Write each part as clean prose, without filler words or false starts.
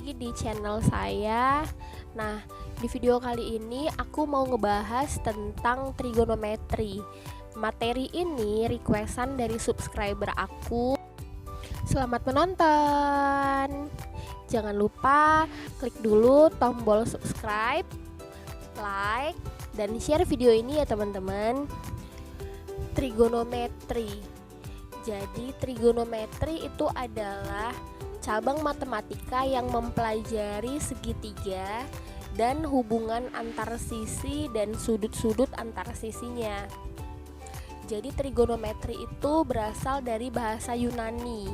lagi di channel saya. Nah, di video kali ini aku mau ngebahas tentang trigonometri. Materi ini requestan dari subscriber aku. Selamat menonton. Jangan lupa klik dulu tombol subscribe, like, dan share video ini ya teman-teman. Trigonometri. Jadi trigonometri itu adalah cabang matematika yang mempelajari segitiga dan hubungan antar sisi dan sudut-sudut antar sisinya. Jadi trigonometri itu berasal dari bahasa Yunani,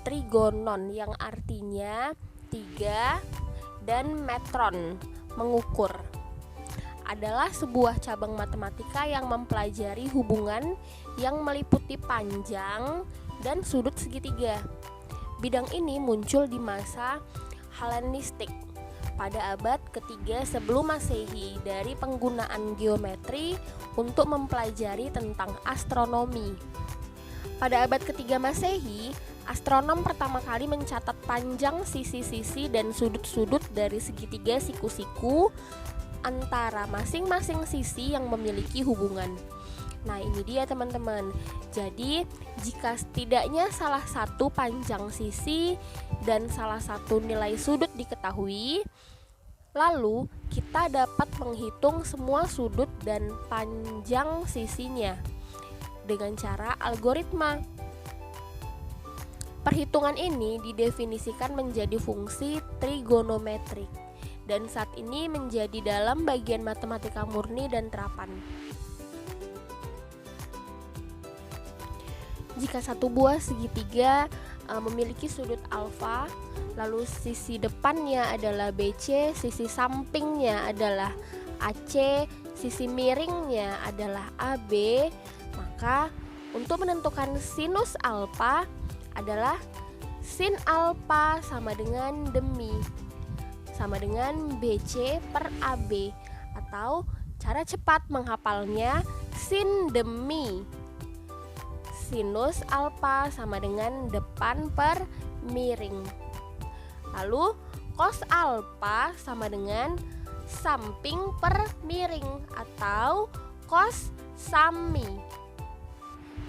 trigonon yang artinya tiga dan metron mengukur. Adalah sebuah cabang matematika yang mempelajari hubungan yang meliputi panjang dan sudut segitiga. Bidang ini muncul di masa Helenistik pada abad ketiga sebelum Masehi dari penggunaan geometri untuk mempelajari tentang astronomi. Pada abad ketiga Masehi, astronom pertama kali mencatat panjang sisi-sisi dan sudut-sudut dari segitiga siku-siku antara masing-masing sisi yang memiliki hubungan. Nah, ini dia teman-teman. Jadi, jika setidaknya salah satu panjang sisi dan salah satu nilai sudut diketahui, lalu kita dapat menghitung semua sudut dan panjang sisinya dengan cara algoritma. Perhitungan ini didefinisikan menjadi fungsi trigonometrik dan saat ini menjadi dalam bagian matematika murni dan terapan. Jika satu buah segitiga memiliki sudut alfa, lalu sisi depannya adalah BC, sisi sampingnya adalah AC, sisi miringnya adalah AB, maka untuk menentukan sinus alfa adalah sin alfa sama dengan demi sama dengan BC per AB, atau cara cepat menghafalnya sin demi sinus alfa sama dengan depan per miring. Lalu cos alfa sama dengan samping per miring atau cos sami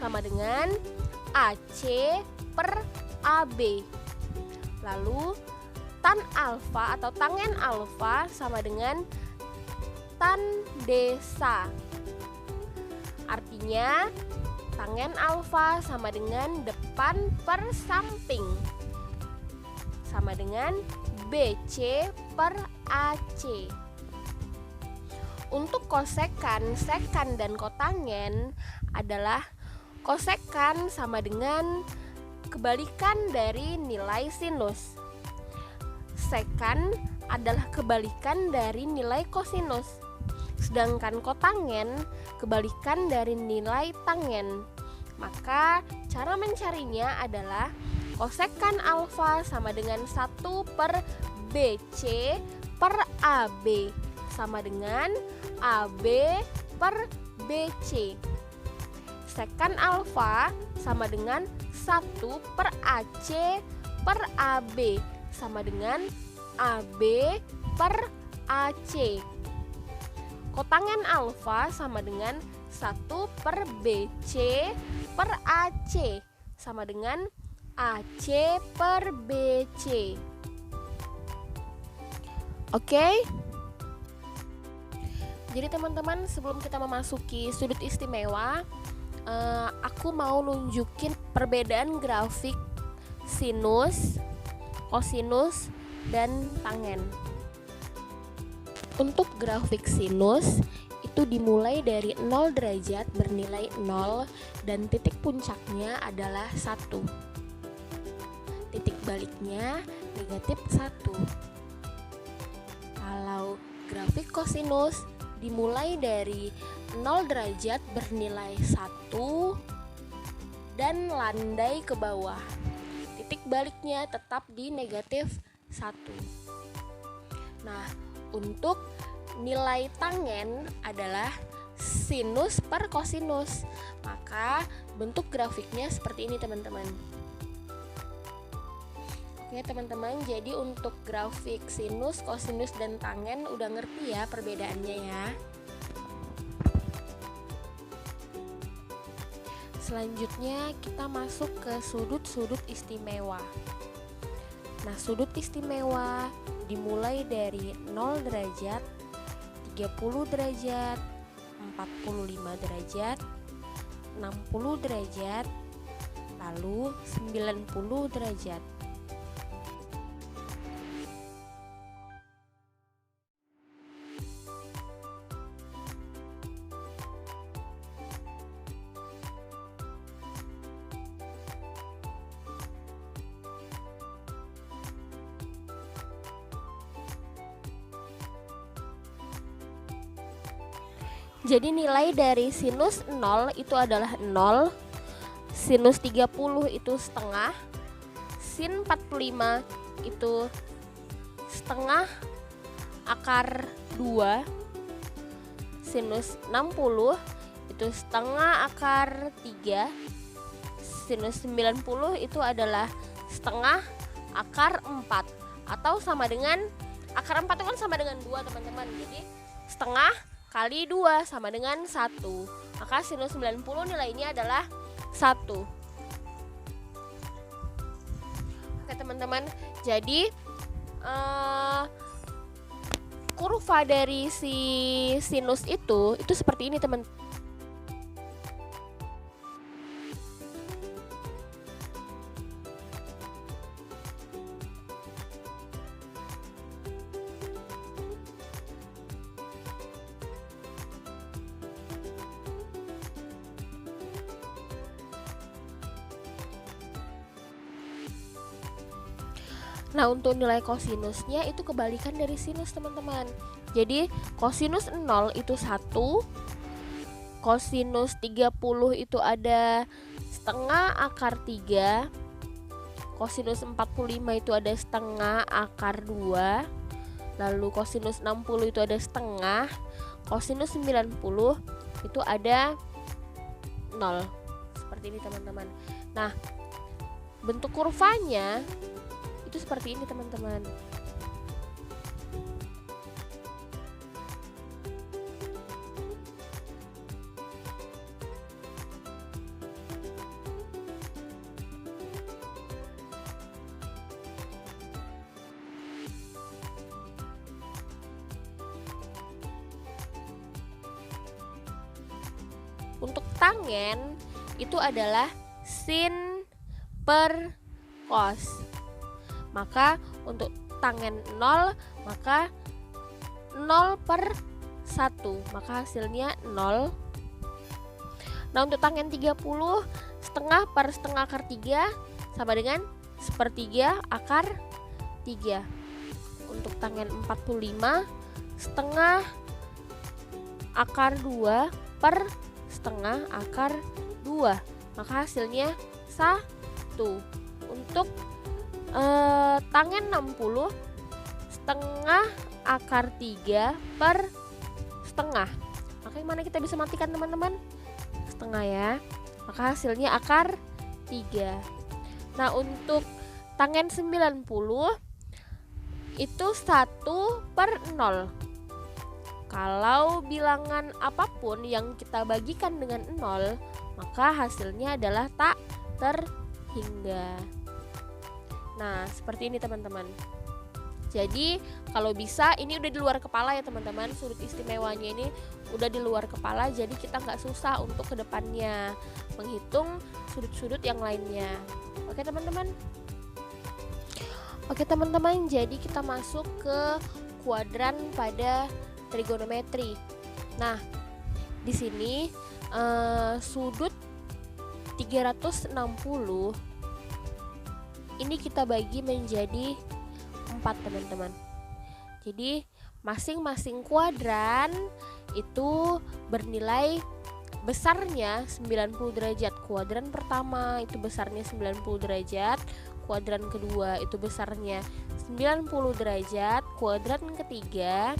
sama dengan AC per AB. Lalu tan alfa atau tangen alfa sama dengan tan desa. Artinya tangen alfa sama dengan depan per samping sama dengan BC per AC. Untuk kosekan, sekan, dan kotangen adalah kosekan sama dengan kebalikan dari nilai sinus. Sekan adalah kebalikan dari nilai kosinus. Sedangkan kotangen kebalikan dari nilai tangen. Maka cara mencarinya adalah kosekan alfa sama dengan 1 per BC per AB sama dengan AB per BC. Sekan alfa sama dengan 1 per AC per AB sama dengan AB per AC. Kotangen alfa sama dengan 1 per BC per AC sama dengan AC per BC. Oke? Jadi teman-teman, sebelum kita memasuki sudut istimewa, aku mau nunjukin perbedaan grafik sinus, kosinus, dan tangen. Untuk grafik sinus itu dimulai dari 0 derajat bernilai 0 dan titik puncaknya adalah 1. Titik baliknya negatif 1. Kalau grafik kosinus dimulai dari 0 derajat bernilai 1 dan landai ke bawah. Titik baliknya tetap di negatif 1. Nah, untuk nilai tangen adalah sinus per kosinus. Maka bentuk grafiknya seperti ini teman-teman. Oke teman-teman, jadi untuk grafik sinus, kosinus, dan tangen udah ngerti ya perbedaannya ya. Selanjutnya kita masuk ke sudut-sudut istimewa. Nah, sudut istimewa dimulai dari 0 derajat, 30 derajat, 45 derajat, 60 derajat, lalu 90 derajat. Jadi nilai dari sinus 0 itu adalah 0, sinus 30 itu setengah, sin 45 itu setengah akar 2, sinus 60 itu setengah akar 3, sinus 90 itu adalah setengah akar 4, atau sama dengan akar 4 itu kan sama dengan 2 teman-teman. Jadi setengah kali 2 sama dengan 1. Maka sinus 90 nilainya adalah 1. Oke teman-teman, jadi kurva dari si sinus itu seperti ini teman. Nah, untuk nilai kosinusnya itu kebalikan dari sinus, teman-teman. Jadi, kosinus 0 itu 1, kosinus 30 itu ada setengah akar 3, kosinus 45 itu ada setengah akar 2, lalu kosinus 60 itu ada setengah, kosinus 90 itu ada 0. Seperti ini, teman-teman. Nah, bentuk kurvanya itu seperti ini teman-teman. Untuk tangen itu adalah sin per cos. Maka untuk tangen 0, maka 0 per 1, maka hasilnya 0. Nah, untuk tangen 30, setengah per setengah akar 3 sama dengan sepertiga akar 3. Untuk tangen 45, setengah akar 2 per setengah akar 2, maka hasilnya 1. Untuk tangen 60, setengah akar 3 per setengah, maka yang mana kita bisa matikan teman-teman? Setengah ya, maka hasilnya akar 3. Nah, untuk tangen 90 itu 1 per 0. Kalau bilangan apapun yang kita bagikan dengan 0, maka hasilnya adalah tak terhingga. Nah, seperti ini teman-teman. Jadi kalau bisa ini udah di luar kepala ya teman-teman. Sudut istimewanya ini udah di luar kepala, jadi kita nggak susah untuk kedepannya menghitung sudut-sudut yang lainnya. Oke teman-teman. Oke teman-teman, jadi kita masuk ke kuadran pada trigonometri. Nah, di sini sudut 360 ini kita bagi menjadi 4 teman-teman. Jadi masing-masing kuadran itu bernilai besarnya 90 derajat. Kuadran pertama itu besarnya 90 derajat, kuadran kedua itu besarnya 90 derajat, kuadran ketiga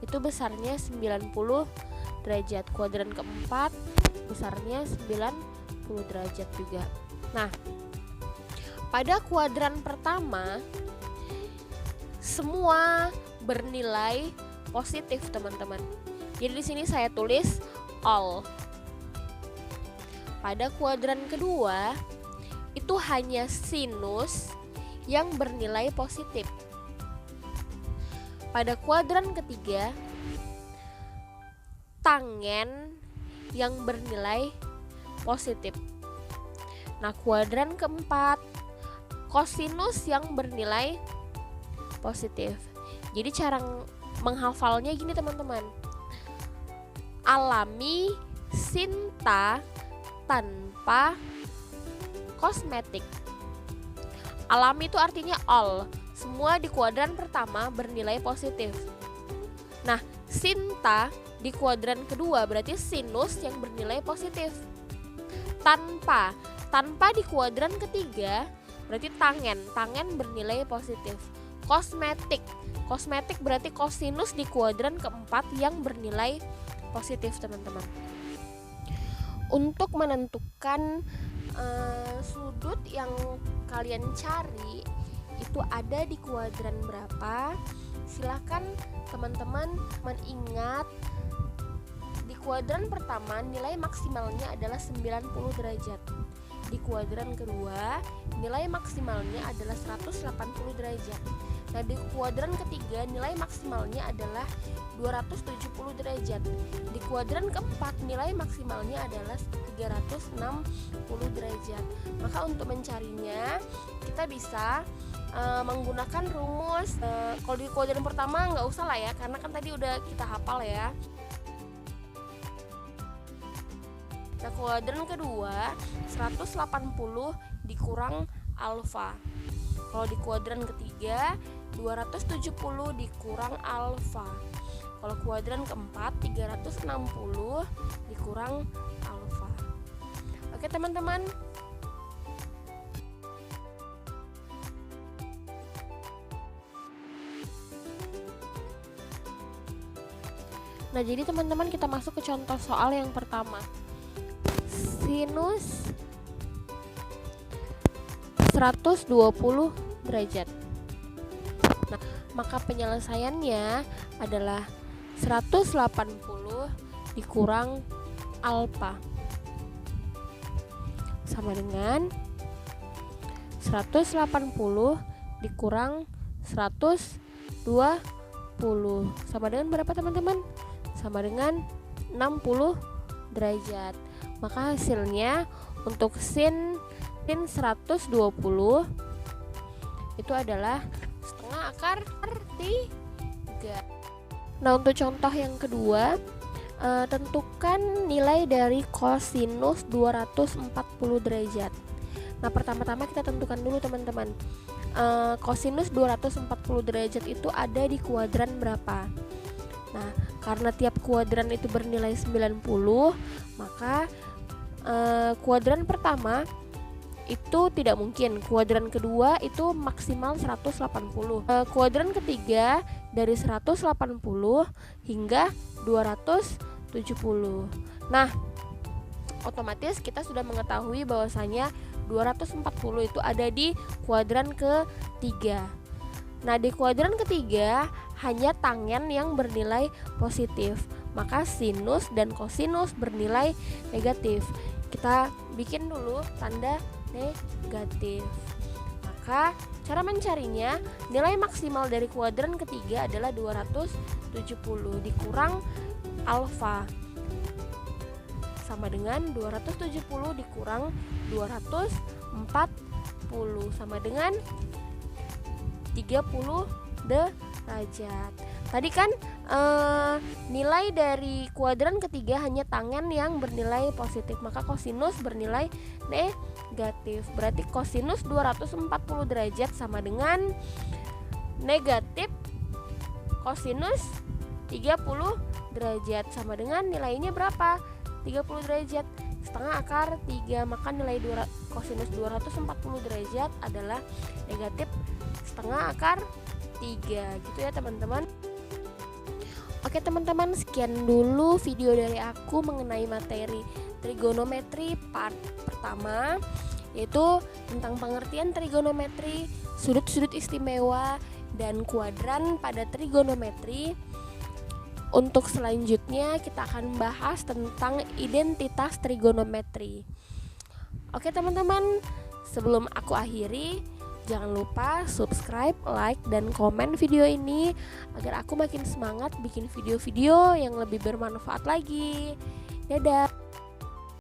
itu besarnya 90 derajat, kuadran keempat besarnya 90 derajat juga. Nah, Pada kuadran pertama semua bernilai positif, teman-teman. Jadi di sini saya tulis all. Pada kuadran kedua itu hanya sinus yang bernilai positif. Pada kuadran ketiga tangen yang bernilai positif. Nah, kuadran keempat kosinus yang bernilai positif. Jadi cara menghafalnya gini, teman-teman. Alami sinta tanpa kosmetik. Alami itu artinya all. Semua di kuadran pertama bernilai positif. Nah, sinta di kuadran kedua berarti sinus yang bernilai positif. Tanpa di kuadran ketiga berarti tangen bernilai positif. Kosmetik berarti kosinus di kuadran keempat yang bernilai positif, teman-teman. Untuk menentukan sudut yang kalian cari itu ada di kuadran berapa, silakan teman-teman mengingat. Di kuadran pertama nilai maksimalnya adalah 90 derajat. Di kuadran kedua nilai maksimalnya adalah 180 derajat. Nah, di kuadran ketiga nilai maksimalnya adalah 270 derajat. Di kuadran keempat nilai maksimalnya adalah 360 derajat. Maka untuk mencarinya kita bisa menggunakan rumus. Kalau di kuadran pertama nggak usah lah ya, karena kan tadi udah kita hafal ya. Nah, kuadran kedua 180 dikurang alfa. Kalau di kuadran ketiga 270 dikurang alfa. Kalau kuadran keempat 360 dikurang alfa. Oke, teman-teman. Nah, jadi teman-teman kita masuk ke contoh soal yang pertama. Sinus 120 derajat. Nah, maka penyelesaiannya adalah 180 dikurang alfa sama dengan 180 dikurang 120 sama dengan berapa, teman-teman? Sama dengan 60 derajat. Maka hasilnya untuk sin 120 itu adalah setengah akar 3. Nah, untuk contoh yang kedua, tentukan nilai dari kosinus 240 derajat. Nah, pertama-tama kita tentukan dulu, teman-teman. Kosinus 240 derajat itu ada di kuadran berapa? Nah, karena tiap kuadran itu bernilai 90, maka kuadran pertama itu tidak mungkin. Kuadran kedua itu maksimal 180. Kuadran ketiga dari 180 hingga 270. Nah, otomatis kita sudah mengetahui bahwasanya 240 itu ada di kuadran ketiga. Nah, di kuadran ketiga hanya tangen yang bernilai positif, maka sinus dan kosinus bernilai negatif. Kita bikin dulu tanda negatif. Maka cara mencarinya, nilai maksimal dari kuadran ketiga adalah 270 dikurang alfa sama dengan 270 dikurang 240 sama dengan 30 derajat. Tadi kan nilai dari kuadran ketiga hanya tangen yang bernilai positif, maka kosinus bernilai negatif. Berarti kosinus 240 derajat sama dengan negatif kosinus 30 derajat sama dengan nilainya berapa? 30 derajat setengah akar 3, maka nilai kosinus 240 derajat adalah negatif setengah akar 3. Gitu ya, teman-teman. Oke, teman-teman, sekian dulu video dari aku mengenai materi trigonometri part pertama. yaitu tentang pengertian trigonometri, sudut-sudut istimewa, dan kuadran pada trigonometri. Untuk selanjutnya kita akan bahas tentang identitas trigonometri. Oke teman-teman, sebelum aku akhiri, jangan lupa subscribe, like, dan komen video ini agar aku makin semangat bikin video-video yang lebih bermanfaat lagi. Dadah.